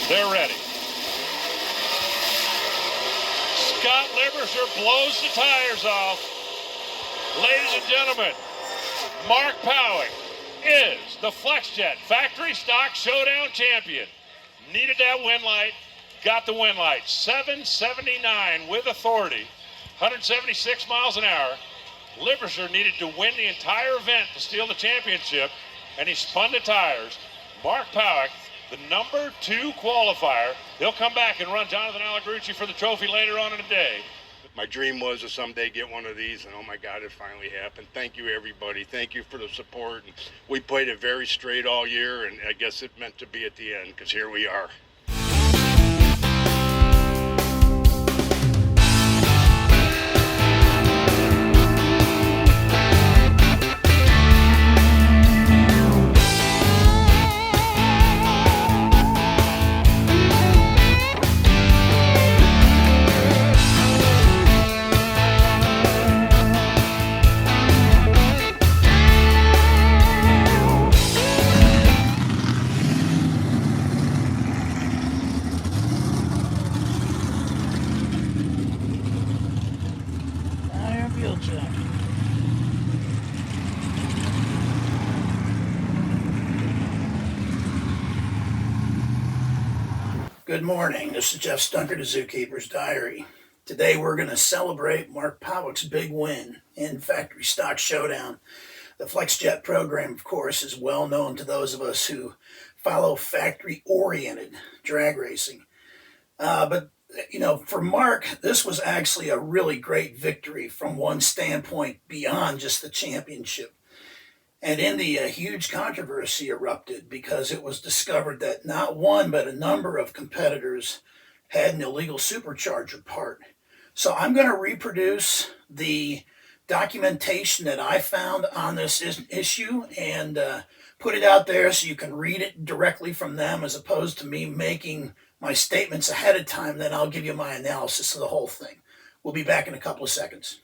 They're ready. Scott Libersher blows the tires off. Ladies and gentlemen, Mark Pawuk is the FLEXJET Factory Stock Showdown champion. Needed that win light, got the win light. 779 with authority, 176 miles an hour. Libersher needed to win the entire event to steal the championship, and he spun the tires. Mark Pawuk, the number 2 qualifier. He'll come back and run Jonathan Allegrucci for the trophy later on in the day. My dream was to someday get one of these, and oh my God, it finally happened. Thank you, everybody. Thank you for the support. And we played it very straight all year, and I guess it meant to be at the end, because here we are. Good morning, this is Jeff Stunker, the Zookeeper's Diary. Today we're going to celebrate Mark Pawuk's big win in Factory Stock Showdown. The FLEXJET program, of course, is well known to those of us who follow factory-oriented drag racing. But, you know, for Mark, this was actually a really great victory from one standpoint beyond just the championship. At Indy, a huge controversy erupted because it was discovered that not one but a number of competitors had an illegal supercharger part. So I'm going to reproduce the documentation that I found on this issue and put it out there so you can read it directly from them, as opposed to me making my statements ahead of time. Then I'll give you my analysis of the whole thing. We'll be back in a couple of seconds.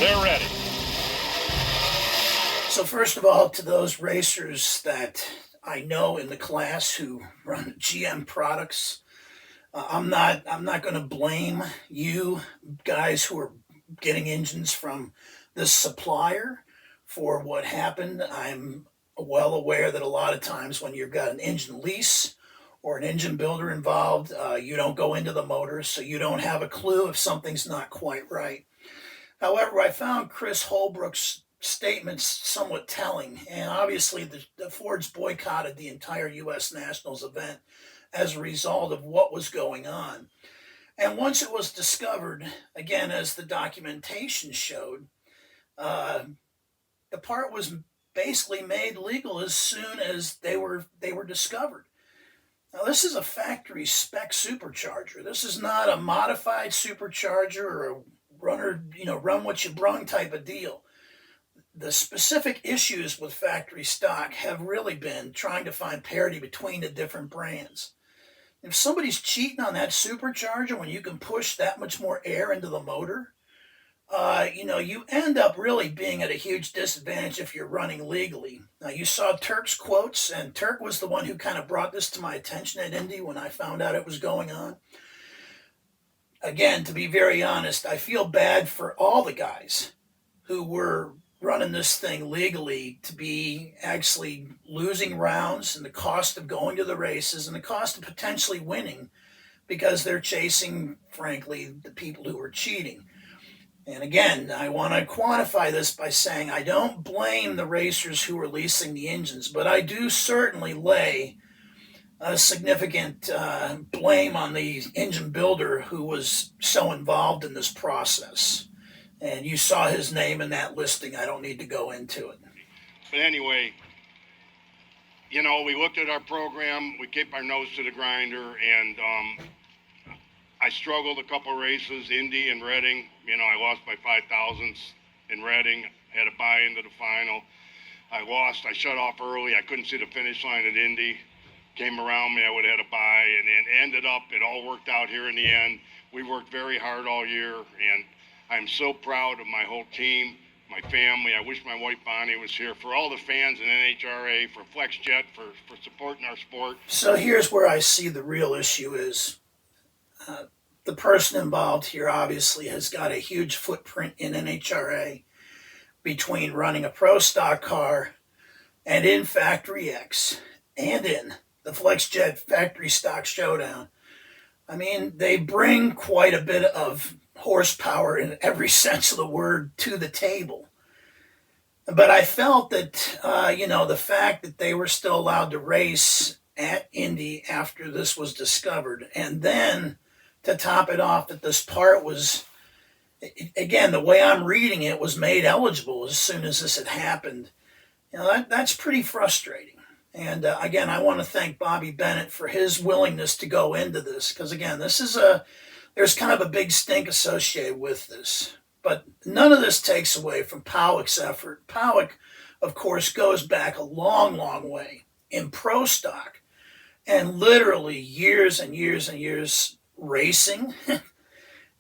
They're ready. So first of all, to those racers that I know in the class who run GM products, I'm not going to blame you guys who are getting engines from this supplier for what happened. I'm well aware that a lot of times when you've got an engine lease or an engine builder involved, you don't go into the motor, so you don't have a clue if something's not quite right. However, I found Chris Holbrook's statements somewhat telling, and obviously the Fords boycotted the entire U.S. Nationals event as a result of what was going on. And once it was discovered, again, as the documentation showed, the part was basically made legal as soon as they were discovered. Now, this is a factory spec supercharger. This is not a modified supercharger or a runner, run what you brung type of deal. The specific issues with factory stock have really been trying to find parity between the different brands. If somebody's cheating on that supercharger when you can push that much more air into the motor, you end up really being at a huge disadvantage if you're running legally. Now, you saw Turk's quotes, and Turk was the one who kind of brought this to my attention at Indy when I found out it was going on. Again, to be very honest, I feel bad for all the guys who were running this thing legally to be actually losing rounds and the cost of going to the races and the cost of potentially winning because they're chasing, frankly, the people who are cheating. And again, I want to quantify this by saying I don't blame the racers who are leasing the engines, but I do certainly lay a significant blame on the engine builder who was so involved in this process. And you saw his name in that listing. I don't need to go into it. But anyway, we looked at our program. We kept our nose to the grinder, and I struggled a couple races, Indy and Reading. I lost by 5 thousandths in Reading, had to buy into the final. I shut off early. I couldn't see the finish line at Indy. Came around me, I would have had to buy, and then ended up, it all worked out here in the end. We worked very hard all year, and I'm so proud of my whole team, my family. I wish my wife Bonnie was here. For all the fans in NHRA, for FlexJet, for supporting our sport. So here's where I see the real issue is. The person involved here obviously has got a huge footprint in NHRA between running a pro stock car and in Factory X and in the FlexJet Factory Stock Showdown. I mean, they bring quite a bit of horsepower in every sense of the word to the table. But I felt that, the fact that they were still allowed to race at Indy after this was discovered, and then to top it off that this part was, again, the way I'm reading it, was made eligible as soon as this had happened. That's pretty frustrating. And again, I want to thank Bobby Bennett for his willingness to go into this, because again, there's kind of a big stink associated with this. But none of this takes away from Pawuk's effort. Pawuk, of course, goes back a long, long way in pro stock and literally years and years and years racing.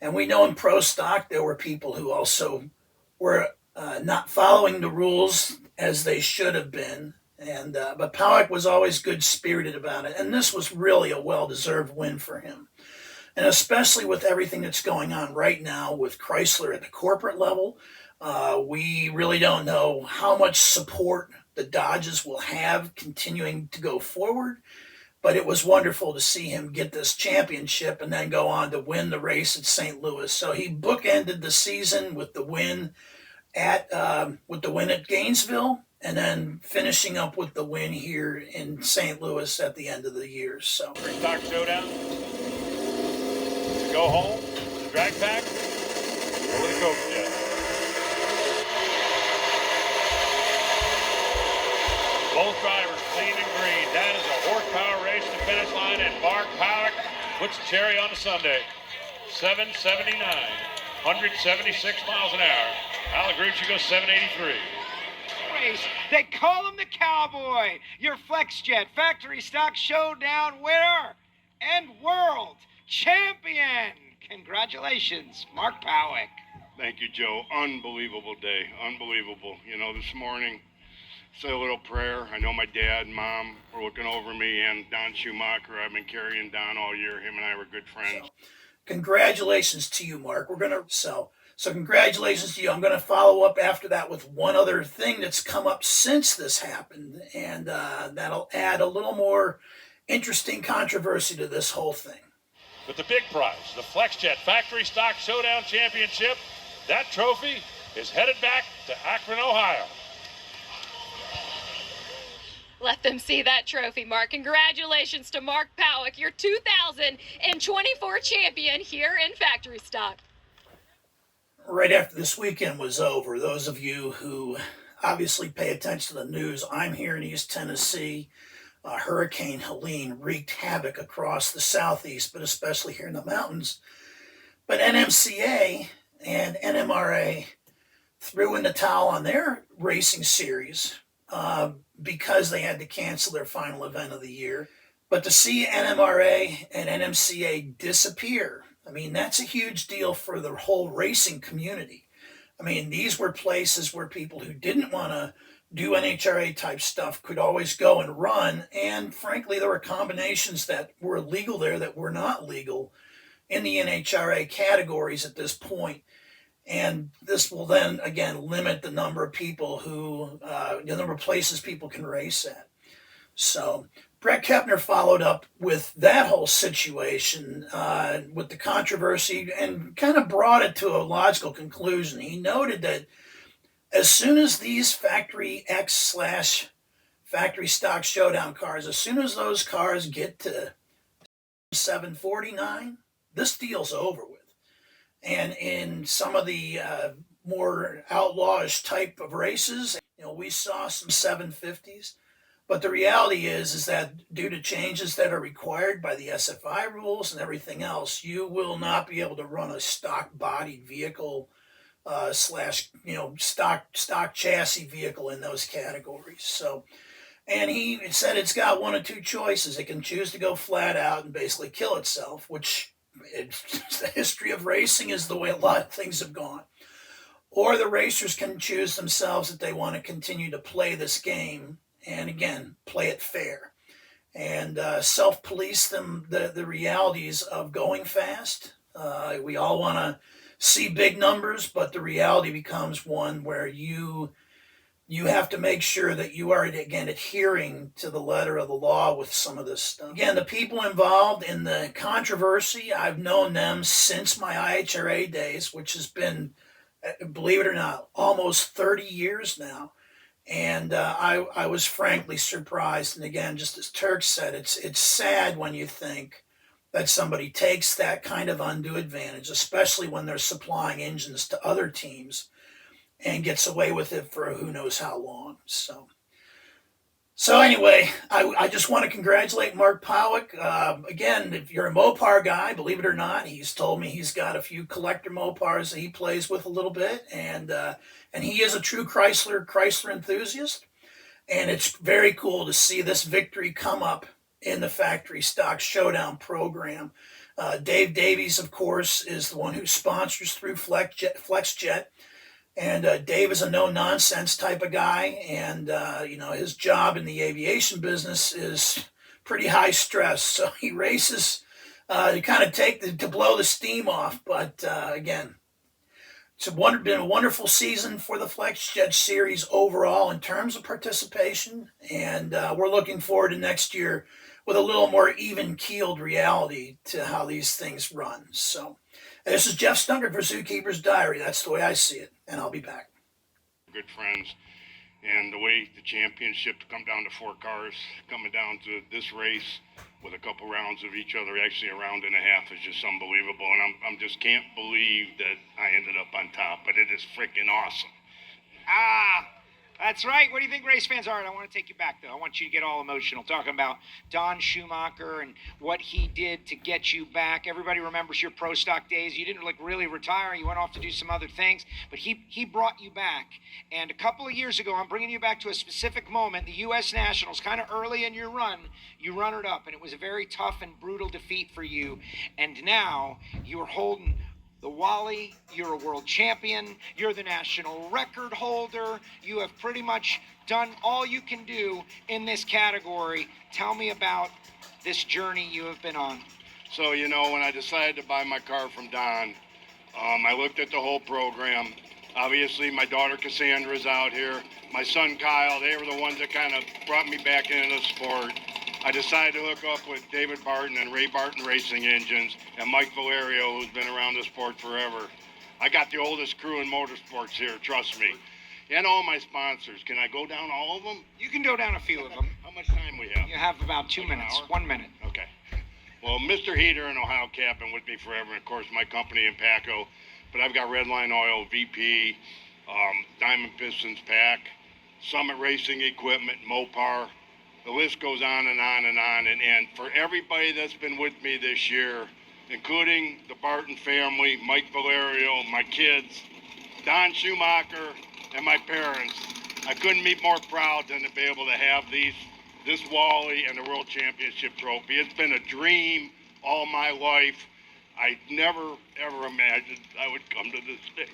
And we know in pro stock there were people who also were not following the rules as they should have been. But Pawuk was always good-spirited about it, and this was really a well-deserved win for him. And especially with everything that's going on right now with Chrysler at the corporate level, we really don't know how much support the Dodges will have continuing to go forward. But it was wonderful to see him get this championship and then go on to win the race at St. Louis. So he bookended the season with the win at Gainesville, and then finishing up with the win here in St. Louis at the end of the year. So Stock Showdown. To go home, the drag pack, or the Coke jet. Both drivers clean and green. That is a horsepower race to finish line, and Mark Pawuk puts the cherry on the Sunday. 779, 176 miles an hour. Alagrucci goes 783. They call him the Cowboy, your FlexJet Factory Stock Showdown winner and world champion. Congratulations, Mark Pawuk. Thank you, Joe. Unbelievable day. Unbelievable. You know, this morning, say a little prayer. I know my dad and mom were looking over me, and Don Schumacher. I've been carrying Don all year. Him and I were good friends. So, congratulations to you, Mark. So congratulations to you. I'm going to follow up after that with one other thing that's come up since this happened, and that'll add a little more interesting controversy to this whole thing. With the big prize, the FlexJet Factory Stock Showdown Championship, that trophy is headed back to Akron, Ohio. Let them see that trophy, Mark. Congratulations to Mark Pawuk, your 2024 champion here in Factory Stock. Right after this weekend was over, those of you who obviously pay attention to the news, I'm here in East Tennessee. Hurricane Helene wreaked havoc across the southeast, but especially here in the mountains. But NMCA and NMRA threw in the towel on their racing series because they had to cancel their final event of the year. But to see NMRA and NMCA disappear, I mean, that's a huge deal for the whole racing community. I mean, these were places where people who didn't want to do NHRA type stuff could always go and run. And frankly, there were combinations that were legal there that were not legal in the NHRA categories at this point. And this will then, again, limit the number of people who, the number of places people can race at. So Brett Kepner followed up with that whole situation, with the controversy, and kind of brought it to a logical conclusion. He noted that as soon as these Factory X / Factory Stock Showdown cars, as soon as those cars get to 749, this deal's over with. And in some of the more outlawish type of races, you know, we saw some 750s. But the reality is that due to changes that are required by the SFI rules and everything else, you will not be able to run a stock-bodied vehicle stock chassis vehicle in those categories. So, and he said it's got one of two choices. It can choose to go flat out and basically kill itself, which the history of racing is the way a lot of things have gone. Or the racers can choose themselves that they want to continue to play this game and, again, play it fair and self-police the realities of going fast. We all want to see big numbers, but the reality becomes one where you have to make sure that you are, again, adhering to the letter of the law with some of this stuff. Again, the people involved in the controversy, I've known them since my IHRA days, which has been, believe it or not, almost 30 years now. And I was frankly surprised. And again, just as Turk said, it's sad when you think that somebody takes that kind of undue advantage, especially when they're supplying engines to other teams, and gets away with it for who knows how long. So anyway, I just want to congratulate Mark Pawuk. Again, if you're a Mopar guy, believe it or not, he's told me he's got a few collector Mopars that he plays with a little bit, and he is a true Chrysler enthusiast. And it's very cool to see this victory come up in the Factory Stock Showdown program. Dave Davies, of course, is the one who sponsors through FlexJet. And Dave is a no-nonsense type of guy. And, his job in the aviation business is pretty high stress. So he races to kind of to blow the steam off. But, again, it's been a wonderful season for the FlexJet series overall in terms of participation. And we're looking forward to next year with a little more even-keeled reality to how these things run. So this is Jeff Stunkard for Zookeeper's Diary. That's the way I see it, and I'll be back. Good friends, and the way the championship come down to 4 cars, coming down to this race with a couple rounds of each other, actually a round and a half, is just unbelievable. And I'm just can't believe that I ended up on top, but it is freaking awesome. That's right. What do you think race fans are? And I want to take you back, though. I want you to get all emotional, talking about Don Schumacher and what he did to get you back. Everybody remembers your pro stock days. You didn't really retire. You went off to do some other things, but he brought you back. And a couple of years ago, I'm bringing you back to a specific moment, the U.S. Nationals, kind of early in your run, you runnered up, and it was a very tough and brutal defeat for you. And now you're holding the Wally, you're a world champion, you're the national record holder, you have pretty much done all you can do in this category. Tell me about this journey you have been on. So, you know, when I decided to buy my car from Don, I looked at the whole program. Obviously, my daughter Cassandra's out here. My son Kyle, they were the ones that kind of brought me back into the sport. I decided to hook up with David Barton and Ray Barton Racing Engines and Mike Valerio, who's been around the sport forever. I got the oldest crew in motorsports here, trust me. And all my sponsors. Can I go down all of them? You can go down a few of them. How much time we have? You have about 2 Like an minutes, hour? 1 minute. Okay. Well, Mr. Heater and Ohio Cap been with me forever, and of course my company in Paco. But I've got Redline Oil, VP, Diamond Pistons Pack, Summit Racing Equipment, Mopar. The list goes on and on and on. And for everybody that's been with me this year, including the Barton family, Mike Valerio, my kids, Don Schumacher, and my parents, I couldn't be more proud than to be able to have this Wally and the World Championship trophy. It's been a dream all my life. I never, ever imagined I would come to this day.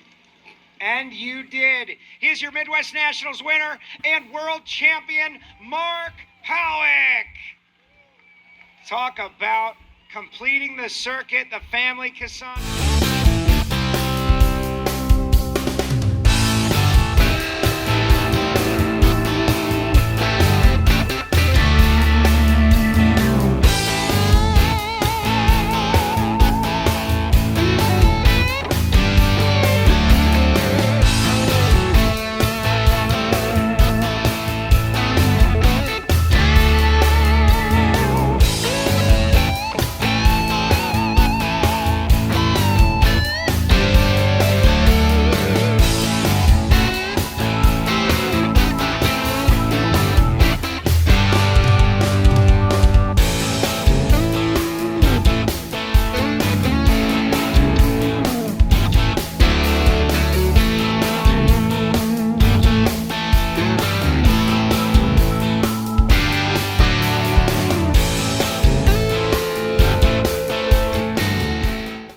And you did. Here's your Midwest Nationals winner and world champion, Mark Pawuk. Talk about completing the circuit, the family, Cassandra.